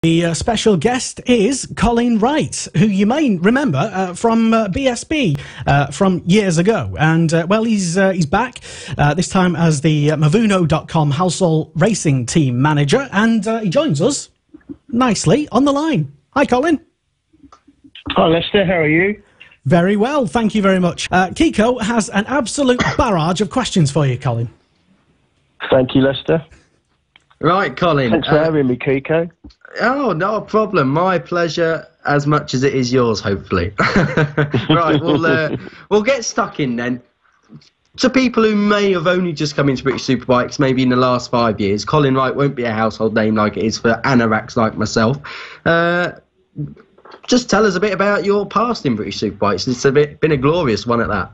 The special guest is Colin Wright, who you may remember from BSB from years ago. And, well, he's back, this time as the Mavuno.com Halsall Racing Team manager. And he joins us nicely on the line. Hi, Colin. Hi, Lester. How are you? Very well, thank you very much. Kiko has an absolute barrage of questions for you, Colin. Thank you, Lester. Right, Colin. Thanks for having me, Kiko. Oh, no problem. My pleasure, as much as it is yours, hopefully. Right, we'll get stuck in then. To people who may have only just come into British Superbikes, maybe in the last 5 years, Colin Wright won't be a household name like it is for anoraks like myself. Just tell us a bit about your past in British Superbikes. It's been a glorious one at that.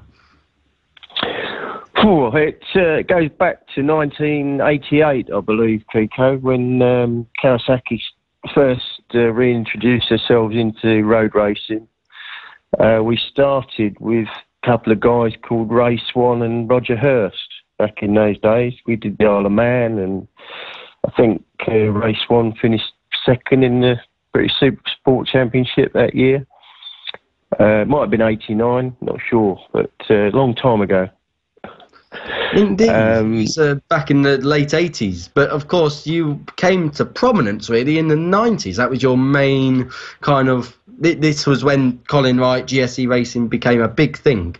Oh, it goes back to 1988, I believe, Kiko, when Kawasaki first reintroduced themselves into road racing. We started with a couple of guys called Ray Swan and Roger Hurst back in those days. We did the Isle of Man, and I think Ray Swan finished second in the British Super Sport Championship that year. It might have been 89, not sure, but a long time ago. Indeed, it was back in the late 80s. But of course, you came to prominence really in the 90s. That was your main kind of. This was when Colin Wright GSE Racing became a big thing.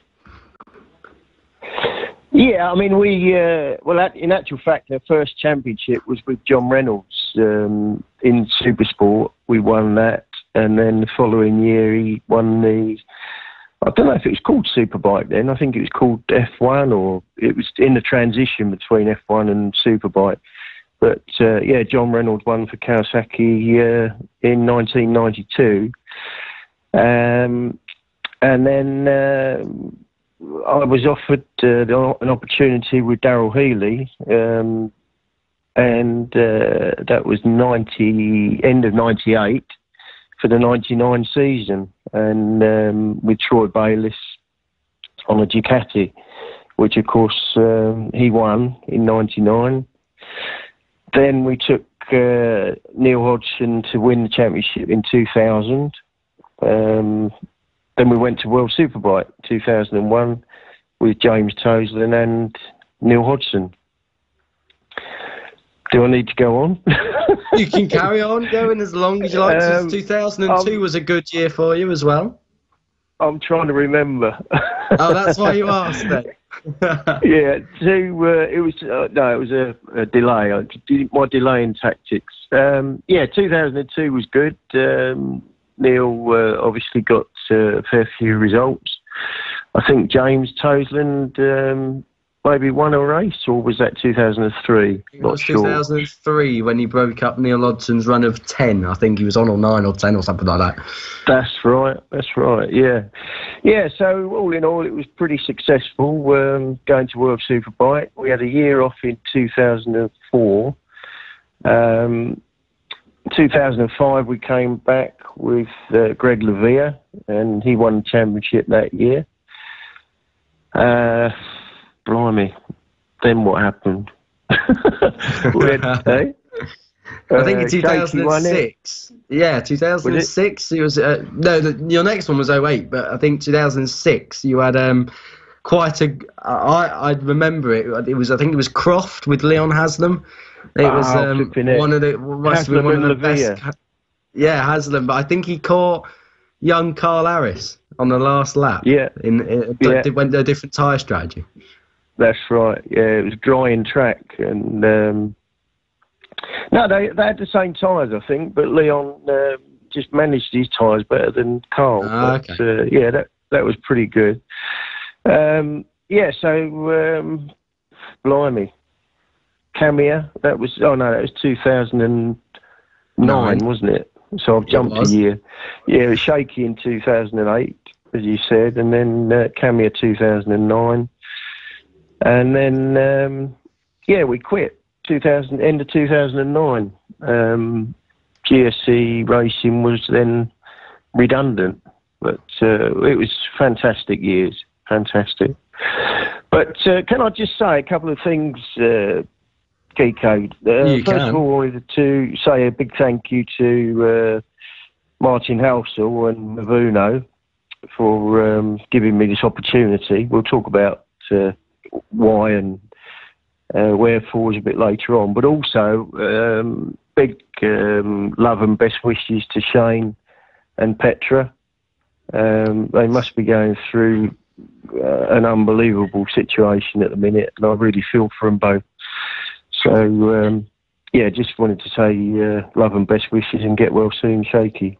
Yeah, I mean, in actual fact, our first championship was with John Reynolds in Supersport. We won that, and then the following year he won the. I don't know if it was called Superbike then. I think it was called F1, or it was in the transition between F1 and Superbike. But, yeah, John Reynolds won for Kawasaki in 1992. And then I was offered an opportunity with Darryl Healy, and that was end of 98 for the 99 season. And with Troy Bayliss on a Ducati, which of course he won in 99. Then we took Neil Hodgson to win the championship in 2000. Then we went to World Superbike 2001 with James Toseland and Neil Hodgson. Do I need to go on? You can carry on going as long as you like. 2002 was a good year for you as well. I'm trying to remember. Oh, that's why you asked then. Yeah, it was a delay. My delay in tactics. Yeah, 2002 was good. Neil obviously got a fair few results. I think James Toseland maybe won a race, or was that 2003? It was 2003 when he broke up Neil Hodgson's run of 10. I think he was on or 9 or 10 or something like that. That's right, yeah. Yeah, so all in all, it was pretty successful going to World Superbike. We had a year off in 2004. 2005, we came back with Greg Lavia, and he won the championship that year. Blimey, then what happened? I think in 2006. Yeah, 2006. It was your next one was 08, but I think 2006 you had quite a. I remember it. I think it was Croft with Leon Haslam. It was one of the best. Yeah, Haslam, but I think he caught young Carl Harris on the last lap. Yeah, went a different tyre strategy. That's right. Yeah, it was dry in track, and no, they had the same tyres, I think, but Leon just managed his tyres better than Carl. Okay. Yeah, that was pretty good. Yeah, so blimey, Camia. That was 2009, wasn't it? So I've jumped a year. Yeah, it was shaky in 2008, as you said, and then Camia 2009. And then, we quit end of 2009. GSE Racing was then redundant, but it was fantastic years, fantastic. But can I just say a couple of things Kiko. First of all, I wanted to say a big thank you to Martin Halsall and Mavuno for giving me this opportunity. We'll talk about why and wherefores a bit later on, but also big love and best wishes to Shane and Petra. They must be going through an unbelievable situation at the minute, and I really feel for them both. So, just wanted to say love and best wishes and get well soon, Shaky.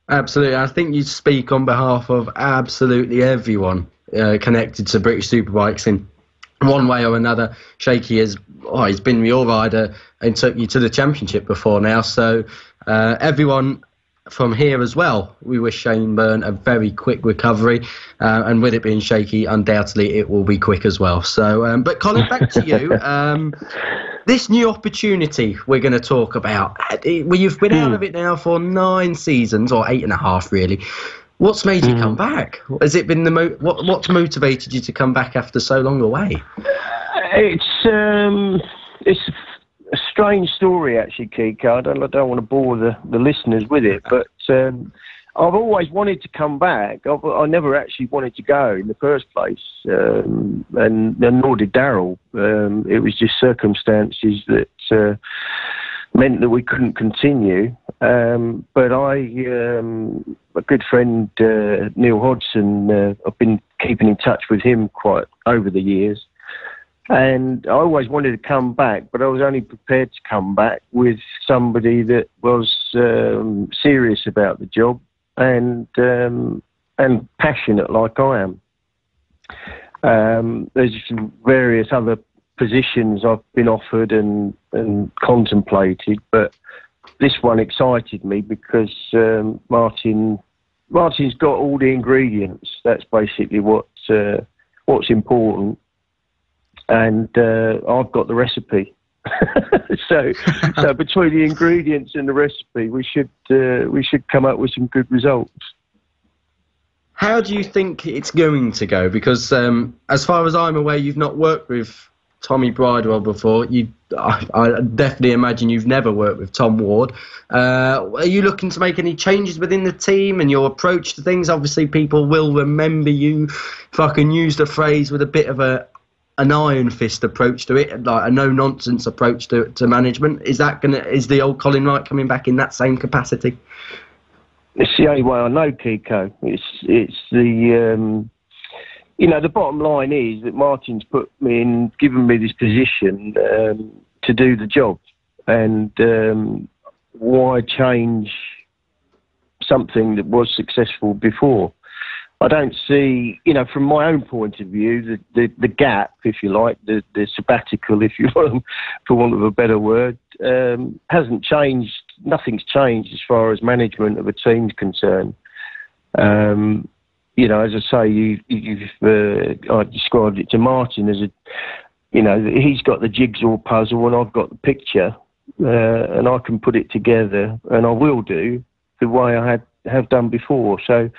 Absolutely. I think you speak on behalf of absolutely everyone connected to British Superbikes in one way or another. Shaky he's been your rider and took you to the championship before now. So everyone from here as well, we wish Shane Byrne a very quick recovery, and with it being Shaky, undoubtedly it will be quick as well. So, but Colin, back to you. This new opportunity we're going to talk about, you've been out of it now for 9 seasons, or 8.5 really. What's made you come back? Has it been what's motivated you to come back after so long away? It's a strange story, actually, Kiko. I don't want to bore the listeners with it, but I've always wanted to come back. I never actually wanted to go in the first place, and nor did Darryl. It was just circumstances that meant that we couldn't continue. But a good friend, Neil Hodgson, I've been keeping in touch with him quite over the years. And I always wanted to come back, but I was only prepared to come back with somebody that was serious about the job and passionate like I am. There's various other positions I've been offered and contemplated, but this one excited me because Martin's got all the ingredients. That's basically what's important. And I've got the recipe. so between the ingredients and the recipe, we should come up with some good results. How do you think it's going to go? Because as far as I'm aware, you've not worked with Tommy Bridewell before. I definitely imagine you've never worked with Tom Ward. Are you looking to make any changes within the team and your approach to things? Obviously, people will remember you, if I can use the phrase, with a bit of an iron fist approach to it, like a no-nonsense approach to management. Is the old Colin Wright coming back in that same capacity? It's the only way I know, Kiko. It's the the bottom line is that Martin's given me this position to do the job, and why change something that was successful before? I don't see, from my own point of view, the gap, if you like, the sabbatical, if you want, for want of a better word, hasn't changed. Nothing's changed as far as management of a team's concerned. As I say, I described it to Martin as he's got the jigsaw puzzle and I've got the picture, and I can put it together, and I will do the way I have done before. So,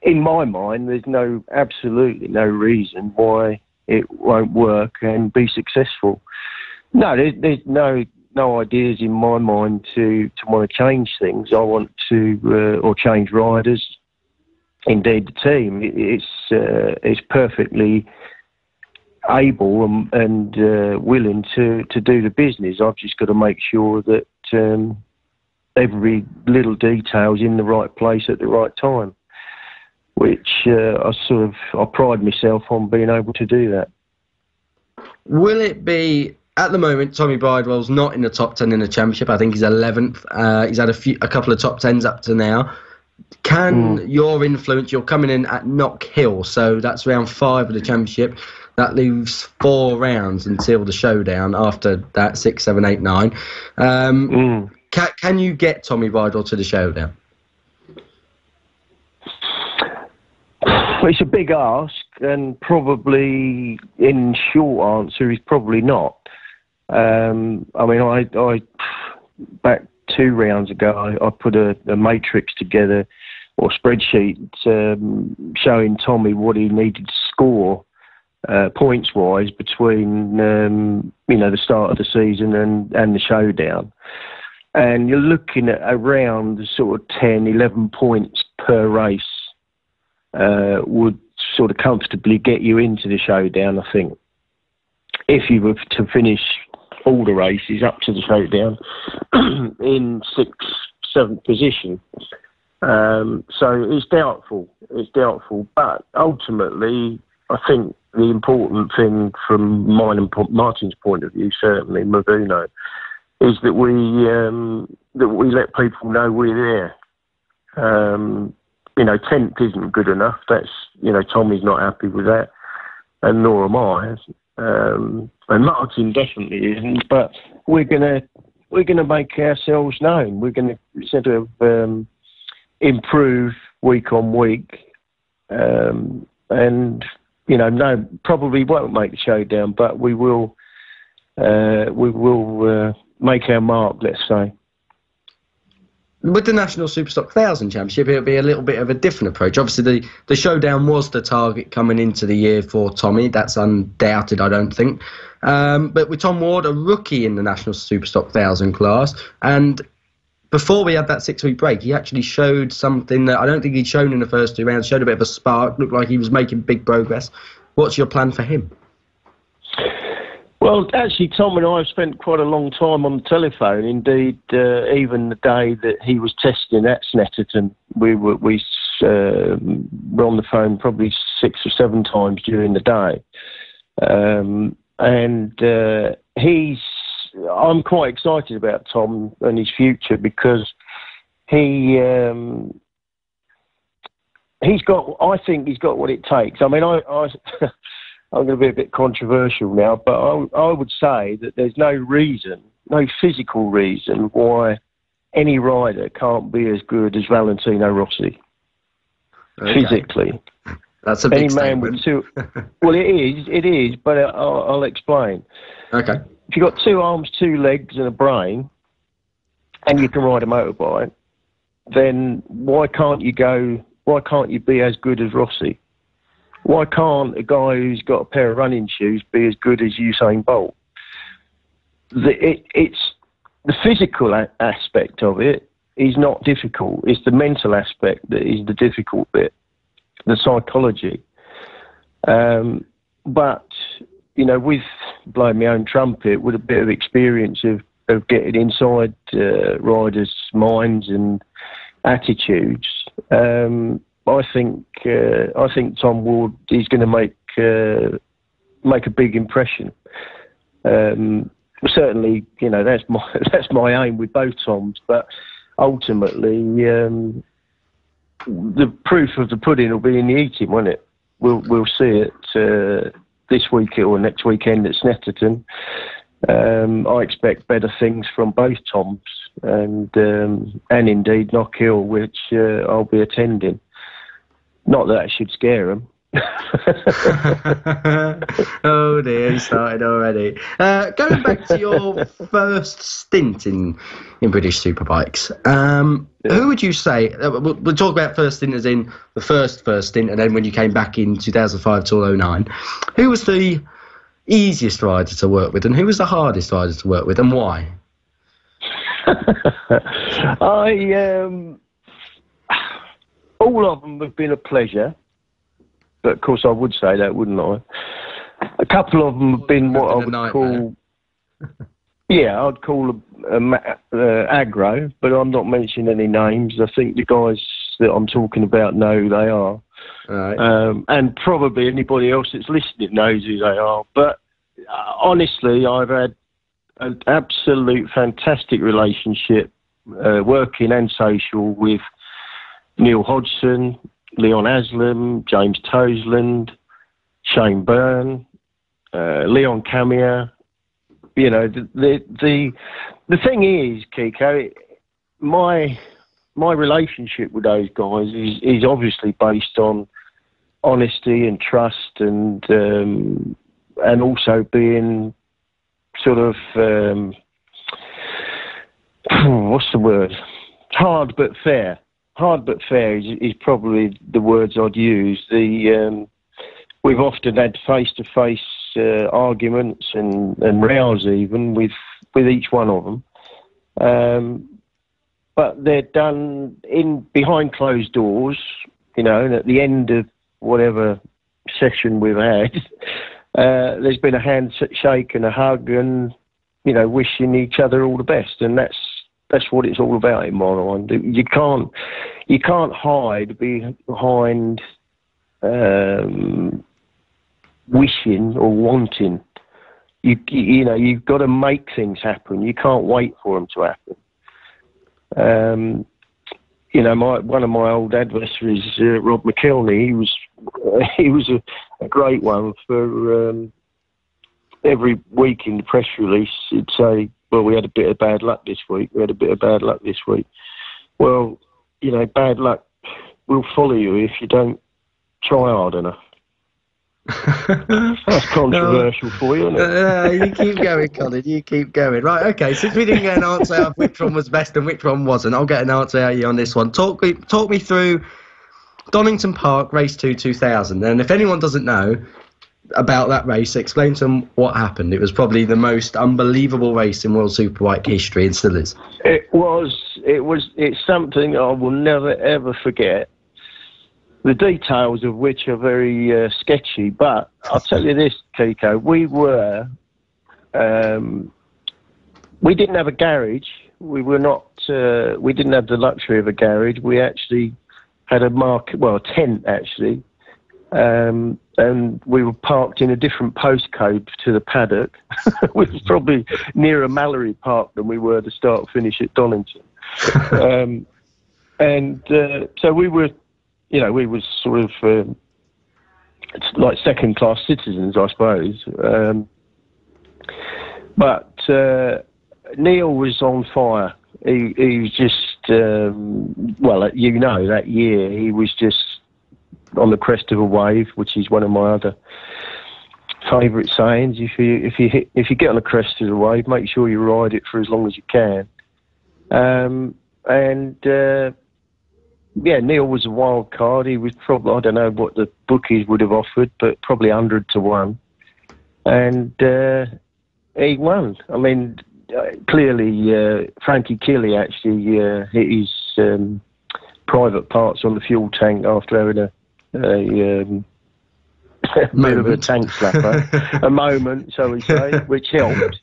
in my mind, there's absolutely no reason why it won't work and be successful. No, there's no ideas in my mind to want to change things. I want to or change riders. Indeed, the team it's perfectly able and willing to do the business. I've just got to make sure that every little detail is in the right place at the right time, which I pride myself on being able to do that. Will it be, at the moment, Tommy Bridewell's not in the top 10 in the championship. I think he's 11th. He's had a couple of top 10s up to now. Can your influence, you're coming in at Knock Hill, so that's round 5 of the championship. That leaves 4 rounds until the showdown after that, 6, 7, 8, 9. Can you get Tommy Bridewell to the showdown? It's a big ask, and probably, in short answer, is probably not. I back 2 rounds ago, I put a matrix together, or spreadsheet, showing Tommy what he needed to score points-wise between the start of the season and the showdown. And you're looking at around sort of 10, 11 points per race would sort of comfortably get you into the showdown, I think. If you were to finish all the races up to the showdown in 6th, 7th position. So it's doubtful. But ultimately, I think the important thing from mine and Martin's point of view, certainly Mavuno, is that we let people know we're there. 10th isn't good enough. That's Tommy's not happy with that, and nor am I. And Martin definitely isn't. But we're gonna make ourselves known. We're gonna sort of improve week on week, and no, probably won't make the showdown, but we will make our mark, let's say. With the National Superstock 1000 Championship, it'll be a little bit of a different approach. Obviously, the showdown was the target coming into the year for Tommy. That's undoubted, I don't think. But with Tom Ward, a rookie in the National Superstock 1000 class, and before we had that 6-week break, he actually showed something that I don't think he'd shown in the first 2 rounds, showed a bit of a spark, looked like he was making big progress. What's your plan for him? Well, actually, Tom and I have spent quite a long time on the telephone. Indeed, even the day that he was testing at Snetterton, we were on the phone probably 6 or 7 times during the day. I'm quite excited about Tom and his future because I think he's got what it takes. I mean, I'm going to be a bit controversial now, but I would say that there's no physical reason why any rider can't be as good as Valentino Rossi. Okay. Physically. That's a big statement. Well, it is, but I'll explain. Okay. If you've got 2 arms, 2 legs and a brain, and you can ride a motorbike, then why can't you be as good as Rossi? Why can't a guy who's got a pair of running shoes be as good as Usain Bolt? It's the physical aspect of it is not difficult. It's the mental aspect that is the difficult bit, the psychology. But, with blowing my own trumpet, with a bit of experience of getting inside riders' minds and attitudes, I think Tom Ward is going to make a big impression. Certainly, that's my aim with both Toms. But ultimately, the proof of the pudding will be in the eating, won't it? We'll see it this week or next weekend at Snetterton. I expect better things from both Toms and indeed Knock Hill, which I'll be attending. Not that it should scare him. Oh dear, he started already. Going back to your first stint in British Superbikes, who would you say, we'll talk about first stint as in the first stint, and then when you came back in 2005 to 2009, who was the easiest rider to work with and who was the hardest rider to work with, and why? All of them have been a pleasure, but of course I would say that, wouldn't I? A couple of them have been what I would call, I'd call aggro, but I'm not mentioning any names. I think the guys that I'm talking about know who they are. Right. And probably anybody else that's listening knows who they are. But honestly, I've had an absolute fantastic relationship, working and social, with Neil Hodgson, Leon Haslam, James Toseland, Shane Byrne, Leon Camier. The thing is, Kiko, my relationship with those guys is obviously based on honesty and trust, and also being sort of what's the word? Hard but fair. Hard but fair is probably the words I'd use. we've often had face-to-face arguments and rows even with each one of them. But they're done behind closed doors, you know, and at the end of whatever session we've had, there's been a handshake and a hug and, you know, wishing each other all the best. And that's what it's all about in my mind. You can't hide behind wishing or wanting. You know, you've got to make things happen. You can't wait for them to happen. You know, one of my old adversaries, Rob McKelney, he was a great one for every week in the press release. He'd say, well, we had a bit of bad luck this week. We had a bit of bad luck this week. Well, you know, bad luck will follow you if you don't try hard enough. That's controversial for you, isn't it? You keep going, Colin. You keep going. Right, okay. Since we didn't get an answer out of which one was best and which one wasn't, I'll get an answer out of you on this one. Talk me through Donington Park Race 2 2000. And if anyone doesn't know about that race, explain to them what happened. It was probably the most unbelievable race in World Superbike history, and still is. It's something I will never ever forget. The details of which are very sketchy, but I'll tell you this, Kiko, we didn't have a garage. We didn't have the luxury of a garage. We actually had a tent actually, and we were parked in a different postcode to the paddock. We was probably nearer Mallory Park than we were the start finish at Donington. So we were, you know, we were sort of like second-class citizens, I suppose. But Neil was on fire. He was just, you know, that year he was just on the crest of a wave, which is one of my other favourite sayings. If you get on the crest of the wave, make sure you ride it for as long as you can. Yeah, Neil was a wild card. He was probably, I don't know what the bookies would have offered, but probably 100 to 1. And he won. I mean, clearly, Frankie Kelly actually hit his private parts on the fuel tank after having a bit of a tank slapper, a moment, shall we say, which helped.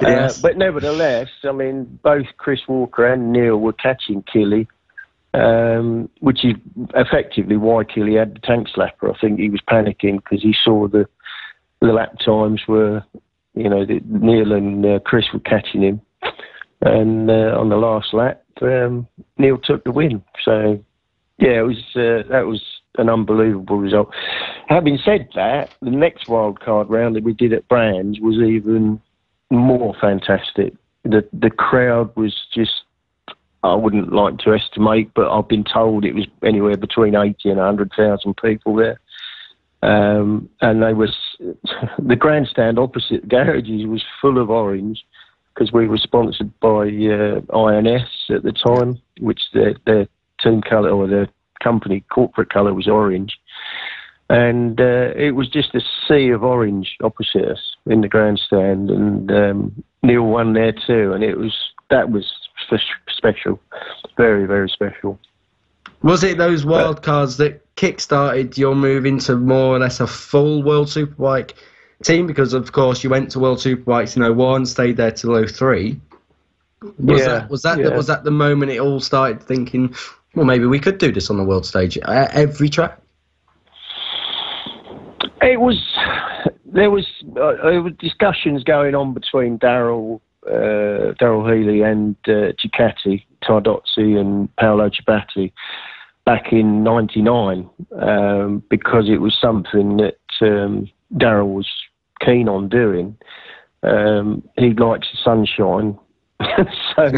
Yes. But nevertheless, I mean, both Chris Walker and Neil were catching Kelly, which is effectively why Kelly had the tank slapper. I think he was panicking because he saw the lap times were, you know, Neil and Chris were catching him. And on the last lap, Neil took the win. So, yeah, that was an unbelievable result. Having said that, the next wildcard round that we did at Brands was even more fantastic. The crowd was just, I wouldn't like to estimate, but I've been told it was anywhere between 80 and 100,000 people there. And the grandstand opposite the garages was full of orange because we were sponsored by INS at the time, which their team colour or their company corporate colour was orange. And it was just a sea of orange opposite us in the grandstand. And Neil won there too. And that was special. Very, very special. Was it those wildcards that kick-started your move into more or less a full World Superbike team? Because, of course, you went to World Superbikes in 01, stayed there till 03. Was that the moment it all started thinking, well, maybe we could do this on the world stage at every track? There was discussions going on between Daryl Healy and Ducati, Tardozzi and Paolo Ciabatti back in '99 because it was something that Daryl was keen on doing. He likes the sunshine. So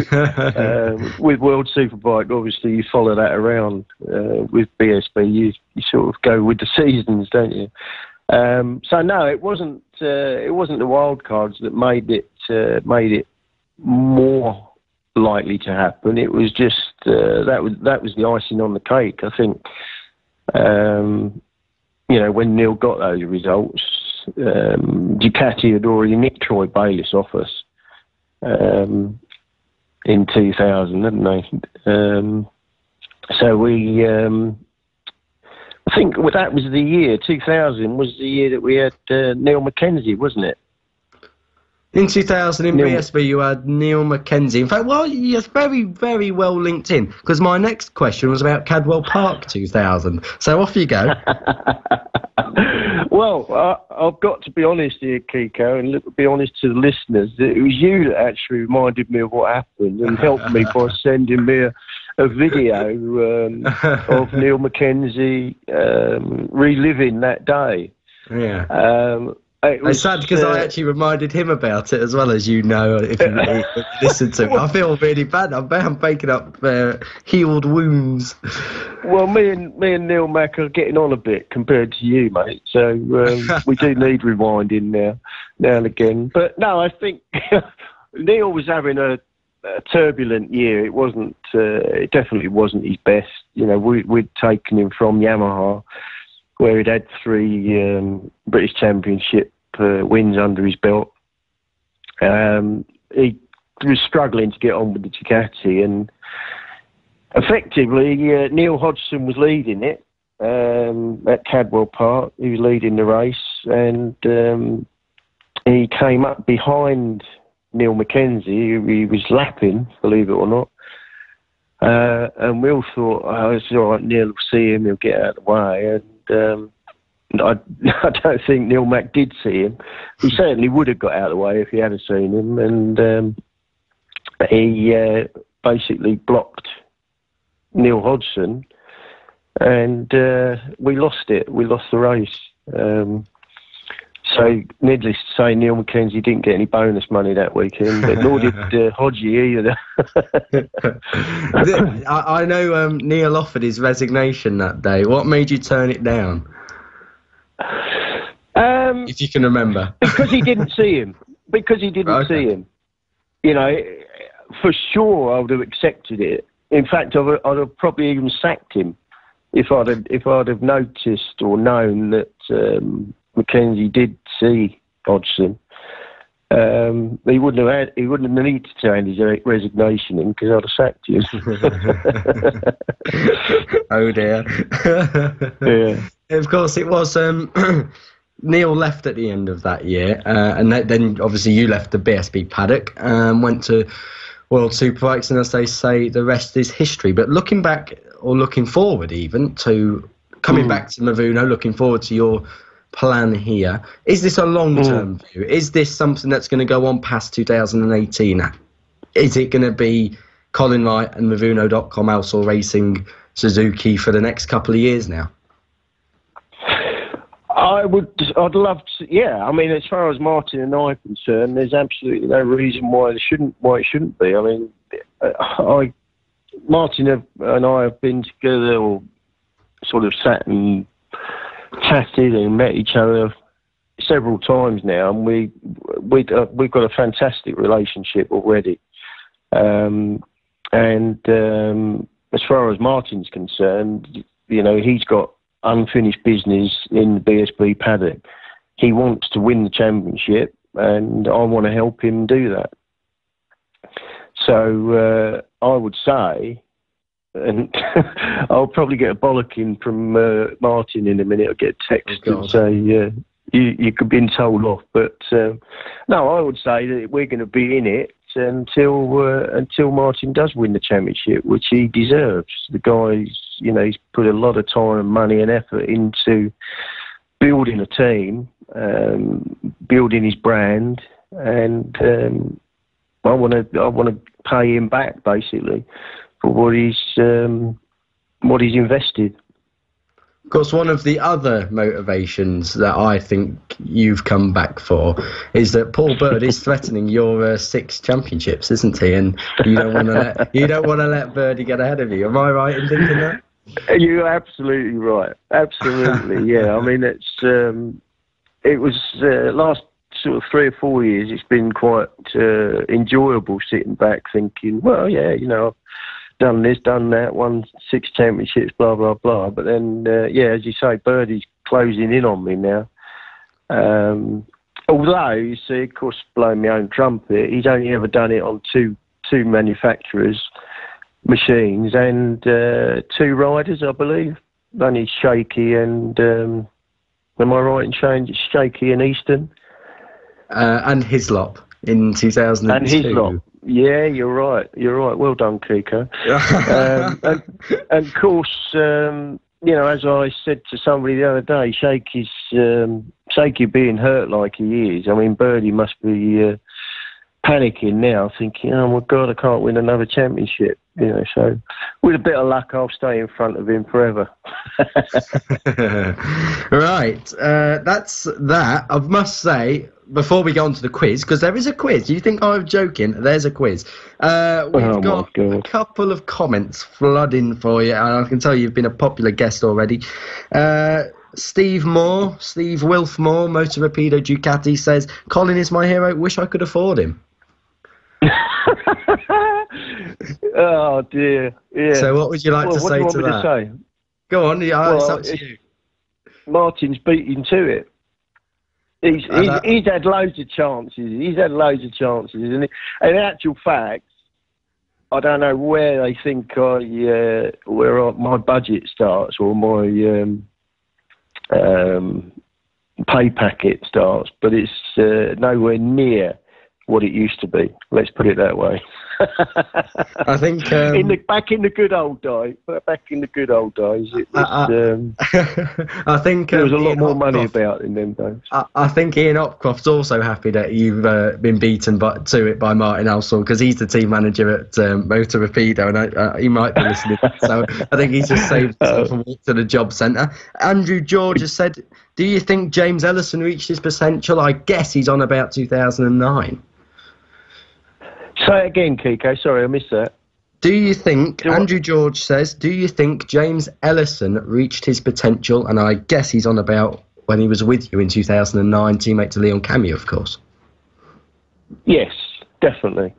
with World Superbike, obviously you follow that around. With BSB, you sort of go with the seasons, don't you? So no, it wasn't the wild cards that made it more likely to happen. It was just that was the icing on the cake. I think when Neil got those results, Ducati had already nicked Troy Bayliss off us in 2000, hadn't they? So we, I think that was the year, 2000 was the year that we had Neil Mackenzie, wasn't it? In 2000 in BSB, you had Neil Mackenzie. In fact, well, you're very, very well linked in, because my next question was about Cadwell Park 2000. So off you go. Well, I've got to be honest here, Kiko, and be honest to the listeners, that it was you that actually reminded me of what happened and helped me by sending me a video of Neil Mackenzie reliving that day. Yeah. It's sad because I actually reminded him about it as well, as you know, if you listen to me. I feel really bad. I'm making up healed wounds. Well, me and Neil Mac are getting on a bit compared to you, mate. So we do need rewinding now and again. But no, I think Neil was having a turbulent year. It wasn't. It definitely wasn't his best. We'd taken him from Yamaha, where he'd had 3 British Championship wins under his belt. He was struggling to get on with the Ducati, and effectively Neil Hodgson was leading it at Cadwell Park. He was leading the race, and he came up behind Neil Mackenzie. He was lapping, believe it or not. And we all thought, it's all right, Neil will see him, he'll get out of the way. And I don't think Neil Mac did see him. He certainly would have got out of the way if he had seen him. And he basically blocked Neil Hodgson, and we lost it. We lost the race. So, needless to say, Neil Mackenzie didn't get any bonus money that weekend, but nor did Hodgie either. I know Neil offered his resignation that day. What made you turn it down? If you can remember. Because he didn't see him. See him. For sure I would have accepted it. In fact, I'd have probably even sacked him if I'd have noticed or known that Mackenzie did see Hodgson. He wouldn't have needed to hand his resignation in, because I'd have sacked him. Oh dear. Yeah. Of course, it was. Neil left at the end of that year, and then obviously you left the BSB paddock, went to World Superbikes, and as they say, the rest is history. But looking back, or looking forward even, to coming back to Mivuno, looking forward to your plan here, is this a long-term view? Is this something that's going to go on past 2018? Is it going to be Colin Wright and Mivuno.com, Halsall Racing, Suzuki for the next couple of years now? I'd love to. Yeah, I mean, as far as Martin and I are concerned, there's absolutely no reason why it shouldn't be. I mean, Martin and I have been together, or sort of sat and chatted and met each other several times now, and we've got a fantastic relationship already. And as far as Martin's concerned, he's got unfinished business in the BSB paddock. He wants to win the championship, and I want to help him do that. So I would say, and I'll probably get a bollocking from Martin in a minute. I'll get a text and say you could be told off. But no, I would say that we're going to be in it until Martin does win the championship, which he deserves. The guy's, he's put a lot of time and money and effort into building a team, building his brand, and I want to pay him back basically for what he's invested. Of course, one of the other motivations that I think you've come back for is that Paul Bird is threatening your 6 championships, isn't he? And you don't want to let Birdie get ahead of you. Am I right in thinking that? You're absolutely right. Absolutely, yeah. I mean, it was last sort of 3 or 4 years. It's been quite enjoyable sitting back thinking, well, yeah, I've done this, done that, won 6 championships, blah, blah, blah. But then, as you say, Birdie's closing in on me now. Although, you see, of course, blowing my own trumpet, he's only ever done it on two manufacturers' machines and 2 riders, I believe. Only Shaky and, am I right in saying it's Shaky and Easton? And Hislop in 2002. And Hislop. Yeah, you're right. Well done, Kiko. And of course, as I said to somebody the other day, Shaky being hurt like he is, I mean, Birdie must be panicking now, thinking, oh my God, I can't win another championship. So with a bit of luck, I'll stay in front of him forever. Right, that's that. I must say, before we go on to the quiz, because there is a quiz. You think I'm joking? There's a quiz. We've got a couple of comments flooding for you, and I can tell you've been a popular guest already. Steve Wilfmore, Motor Rapido Ducati, says, Colin is my hero, wish I could afford him. Oh dear. Yeah. So what would you like to say to that? Say? Go on. Yeah, it's up to you. Martin's beaten to it. He's had loads of chances. And in actual fact, I don't know where they think where my budget starts or my pay packet starts, but it's nowhere near what it used to be. Let's put it that way. I think back in the good old days, it was. I think there was a lot more money about in them days. I think Ian Opcroft's also happy that you've been beaten to it by Martin Halsall, because he's the team manager at Motor Rapido, and he might be listening. So I think he's just saved himself a walk to the job centre. Andrew George has said, "Do you think James Ellison reached his potential? I guess he's on about 2009." Say it again, Kiko. Sorry, I missed that. Andrew George says, do you think James Ellison reached his potential? And I guess he's on about when he was with you in 2009, teammate to Leon Camio, of course. Yes, definitely.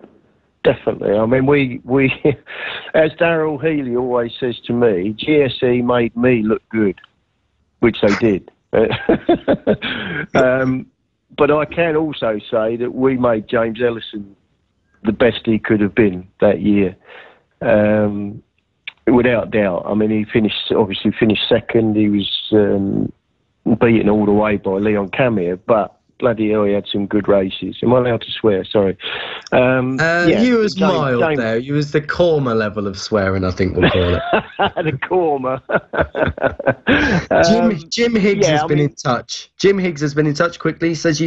I mean, we as Darryl Healy always says to me, GSE made me look good, which they did. But I can also say that we made James Ellison the best he could have been that year, without doubt. I mean, he finished second. He was beaten all the way by Leon Camio, but bloody hell, he had some good races. Am I allowed to swear? Sorry. You was mild there. You was the Corma level of swearing, I think we'll call it. The Corma. Jim Higgs has been in touch. Jim Higgs has been in touch quickly. He says,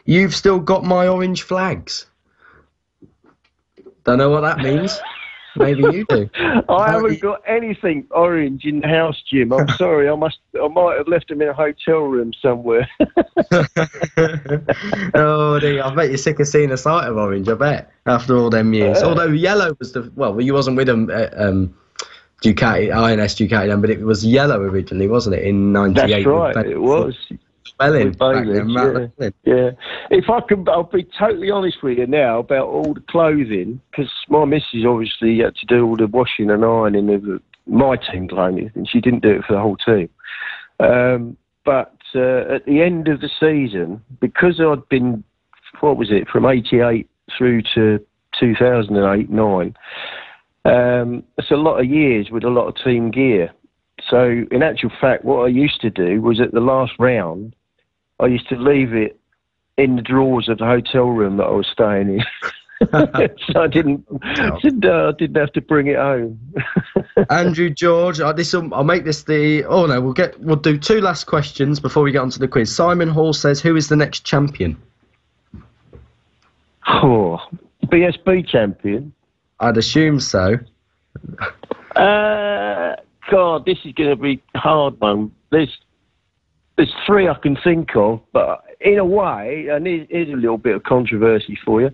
you've still got my orange flags. Don't know what that means. Maybe you do. I haven't got anything orange in the house, Jim. I'm sorry. I might have left them in a hotel room somewhere. Oh dear, I bet you're sick of seeing a sight of orange, I bet, after all them years. Although yellow was you wasn't with them at Ducati, INS Ducati then, but it was yellow originally, wasn't it, in 98? That's right, it was. Yeah. If I could, I'll be totally honest with you now about all the clothing, because my missus obviously had to do all the washing and ironing of my team clothing, and she didn't do it for the whole team. But at the end of the season, because I'd been, from 88 through to 2008-9, it's a lot of years with a lot of team gear. So in actual fact, what I used to do was at the last round, I used to leave it in the drawers of the hotel room that I was staying in. So I didn't have to bring it home. Andrew George, I'll make this we'll do 2 last questions before we get onto the quiz. Simon Hall says, who is the next champion? BSB champion. I'd assume so. God, this is going to be a hard one. There's 3 I can think of, but in a way, and here's a little bit of controversy for you,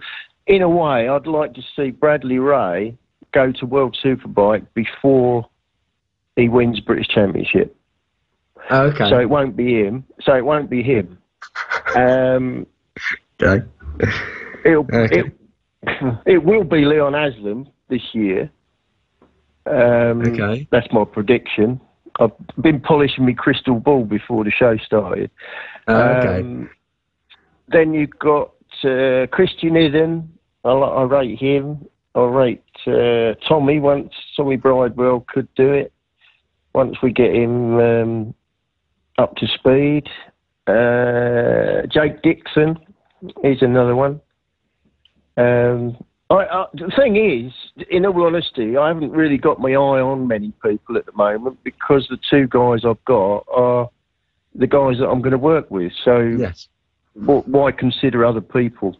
in a way, I'd like to see Bradley Ray go to World Superbike before he wins British Championship. Okay. So it won't be him. Okay. It will be Leon Haslam this year. Okay. That's my prediction. I've been polishing my crystal ball before the show started. Okay. Then you've got Christian Eden. I rate him. I rate Tommy. Once Tommy Bridewell could do it. Once we get him up to speed. Jake Dixon is another one. The thing is, in all honesty, I haven't really got my eye on many people at the moment because the two guys I've got are the guys that I'm going to work with. So yes. Why consider other people?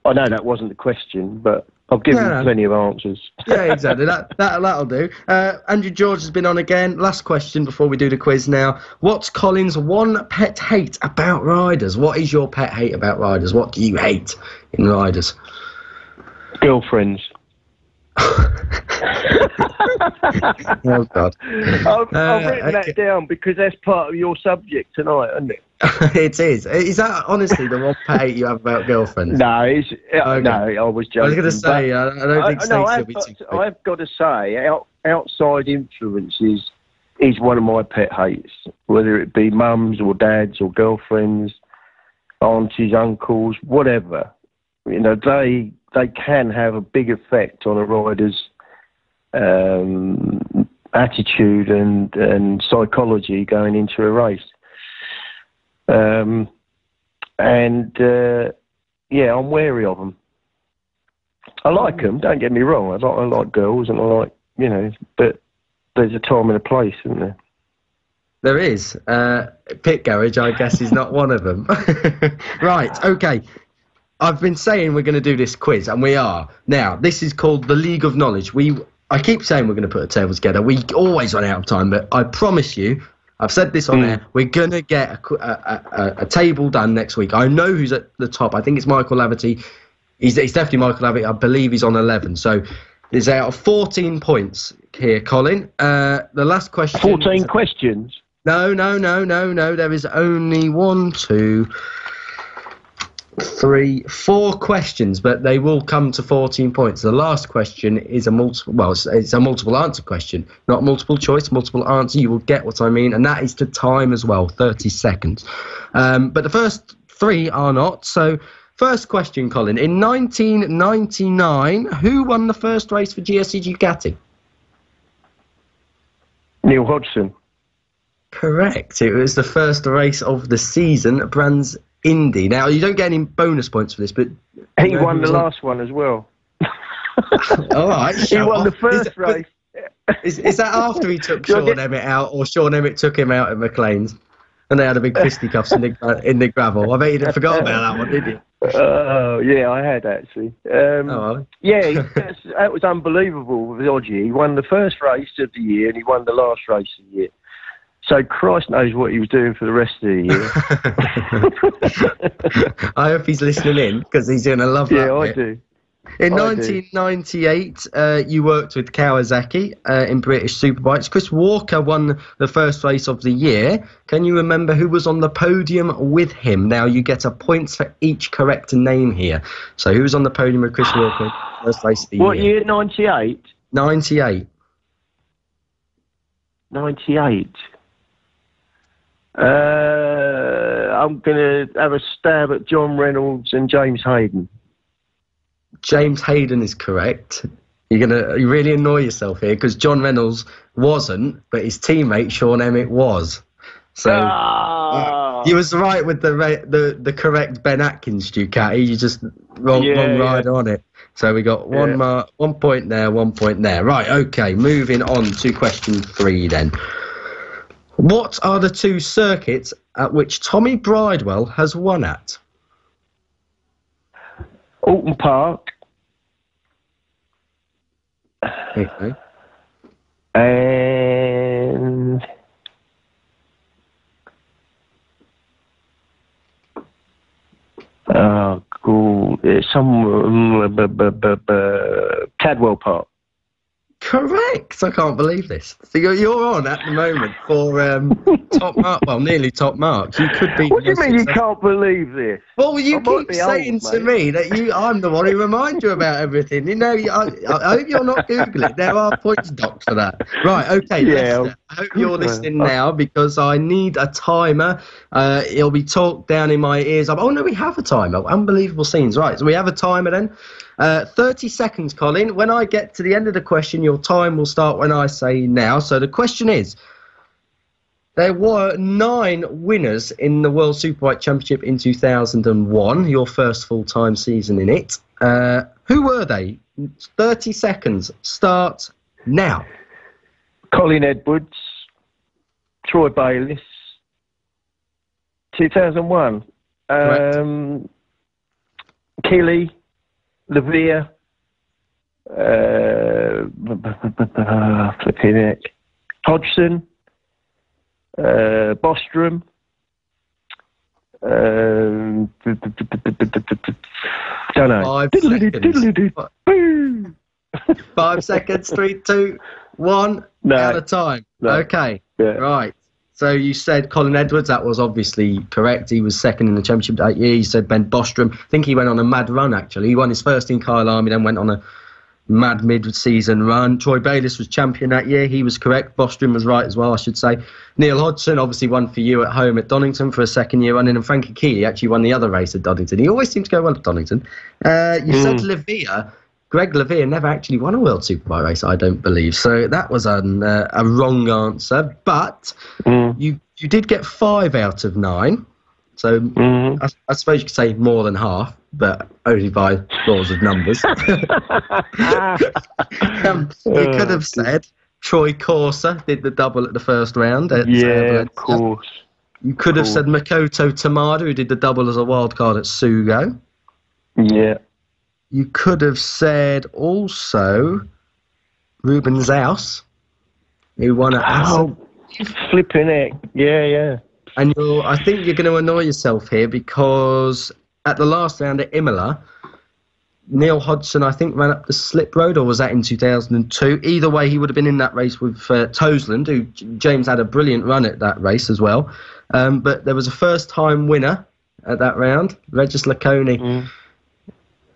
I know that wasn't the question, but I've given plenty of answers. Yeah, exactly. That'll do. Andrew George has been on again. Last question before we do the quiz now. What's Colin's one pet hate about riders? What is your pet hate about riders? What do you hate in riders? Girlfriends. Oh, God. I've written that down because that's part of your subject tonight, isn't it? It is. Is that honestly the one pet hate you have about girlfriends? No, no, I was joking. I was going to say, I don't think Stacey will be too quick. I've got to say, outside influences is one of my pet hates, whether it be mums or dads or girlfriends, aunties, uncles, whatever. You know, they can have a big effect on a rider's attitude and psychology going into a race. I'm wary of them. I like them, don't get me wrong. I like girls and I like, but there's a time and a place, isn't there? There is. Pit garage, I guess, is not one of them. Right, okay. I've been saying we're going to do this quiz, and we are. Now, this is called the League of Knowledge. I keep saying we're going to put a table together. We always run out of time, but I promise you, I've said this on air, we're going to get a table done next week. I know who's at the top. I think it's Michael Laverty. He's definitely Michael Laverty. I believe he's on 11. So there's out of 14 points here, Colin. The last question... 14 questions? No. There is only 1, 2... 3, 4 questions, but they will come to 14 points. The last question is it's a multiple answer question, not multiple choice, multiple answer. You will get what I mean, and that is to time as well, 30 seconds. But the first 3 are not. So, first question, Colin. In 1999, who won the first race for GSC Ducati? Neil Hodgson. Correct. It was the first race of the season at Brands Indy. Now, you don't get any bonus points for this, but... He won the last one as well. All right. He won the first race. Is that after he took Sean Emmett out, or Sean Emmett took him out at McLean's? And they had a big fisticuffs in the gravel. I bet you didn't forget about that one, did you? Oh, yeah, I had, actually. Yeah, that was unbelievable with Odgie. He won the first race of the year, and he won the last race of the year. So Christ knows what he was doing for the rest of the year. I hope he's listening in, because he's going to love that. Yeah, I do. In 1998, you worked with Kawasaki in British Superbikes. Chris Walker won the first race of the year. Can you remember who was on the podium with him? Now, you get a point for each correct name here. So who was on the podium with Chris Walker first race of the year? What year, 98? 98. 98. I'm going to have a stab at John Reynolds and James Hayden. James Hayden is correct. You really annoy yourself here because John Reynolds wasn't, but his teammate Sean Emmett was. So he was right with the correct Ben Atkins Ducati. You just wrong ride on it. So we got 1 point there, 1 point there. Right, okay, moving on to question 3 then. What are the 2 circuits at which Tommy Bridewell has won at? Alton Park. Okay. And cool. Cadwell Park. correct. I can't believe this. So you're on at the moment for top mark. Well, nearly top marks. You could be. What do you mean you can't believe this? Well, you keep saying to me that I'm the one who reminds you about everything. You know, I hope you're not Googling. There are points docs for that. Right, okay, Lester, I hope you're listening now because I need a timer. It'll be talked down in my ears. Oh, no, we have a timer. Unbelievable scenes. Right, so we have a timer then. 30 seconds, Colin. When I get to the end of the question, your time will start when I say now. So the question is, there were 9 winners in the World Superbike Championship in 2001, your first full-time season in it. Who were they? 30 seconds. Start now. Colin Edwards, Troy Bayliss, 2001. Kelly, Levere, flipping it, Hodgson, Bostrom, don't know. 5 seconds. 5 seconds, 3, 2, 1, out of time. No. Okay, yeah. Right. So you said Colin Edwards, that was obviously correct. He was second in the championship that year. You said Ben Bostrom. I think he went on a mad run, actually. He won his first in Kyle Army, then went on a mad mid-season run. Troy Bayliss was champion that year. He was correct. Bostrom was right as well, I should say. Neil Hodgson obviously won for you at home at Donington for a second year running, and Frankie Keeley actually won the other race at Donington. He always seems to go well at Donington. You said Levere. Greg Levere never actually won a World Superbike race, I don't believe. So that was a wrong answer. But you did get 5 out of 9. So I suppose you could say more than half, but only by laws of numbers. You could have said Troy Corser did the double at the first round. Of course. You could have said Makoto Tamada, who did the double as a wild card at Sugo. Yeah. You could have said also Ruben Zaus, who won at Assen. Flipping it. Yeah. And I think you're going to annoy yourself here because at the last round at Imola, Neil Hodgson, I think, ran up the slip road, or was that in 2002? Either way, he would have been in that race with Tosland, who James had a brilliant run at that race as well. But there was a first-time winner at that round, Regis Laconi.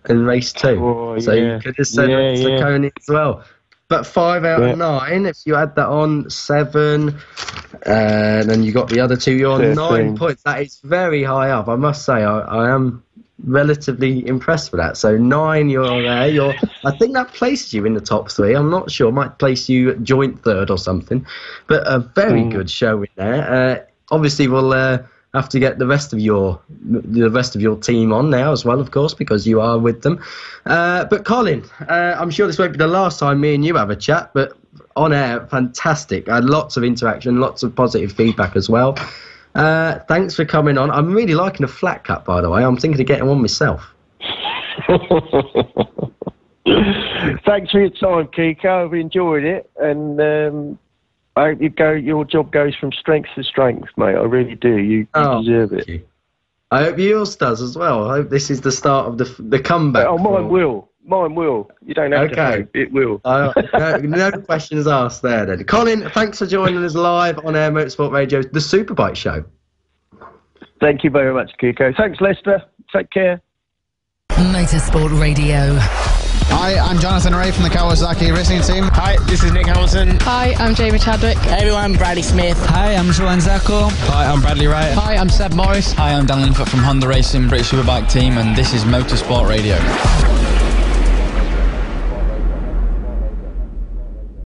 In race 2. So you could have said Laconi as well. But 5 out of 9, if you add that on, 7, and then you got the other 2, you're on 9 points. That is very high up, I must say. I am relatively impressed with that. So 9, you're there. I think that places you in the top 3. I'm not sure. Might place you at joint 3rd or something. But a very good show in there. Obviously, we'll have to get the rest of your team on now as well, of course, because you are with them. But Colin, I'm sure this won't be the last time me and you have a chat, but on air, fantastic. I had lots of interaction, lots of positive feedback as well. Thanks for coming on. I'm really liking the flat cut, by the way. I'm thinking of getting one myself. Thanks for your time, Kiko. I've enjoyed it, and I hope your job goes from strength to strength, mate. I really do. You deserve it. You. I hope yours does as well. I hope this is the start of the comeback. Oh, mine will. You don't have to hope. It will. No questions asked there, then. Colin, thanks for joining us live on Air Motorsport Radio, the Superbike Show. Thank you very much, Kiko. Thanks, Lester. Take care. Motorsport Radio. Hi, I'm Jonathan Ray from the Kawasaki Racing Team. Hi, this is Nick Hamilton. Hi, I'm Jamie Chadwick. Hey everyone, I'm Bradley Smith. Hi, I'm Joanne Zacco. Hi, I'm Bradley Wright. Hi, I'm Seb Morris. Hi, I'm Dan Linfoot from Honda Racing British Superbike Team, and this is Motorsport Radio.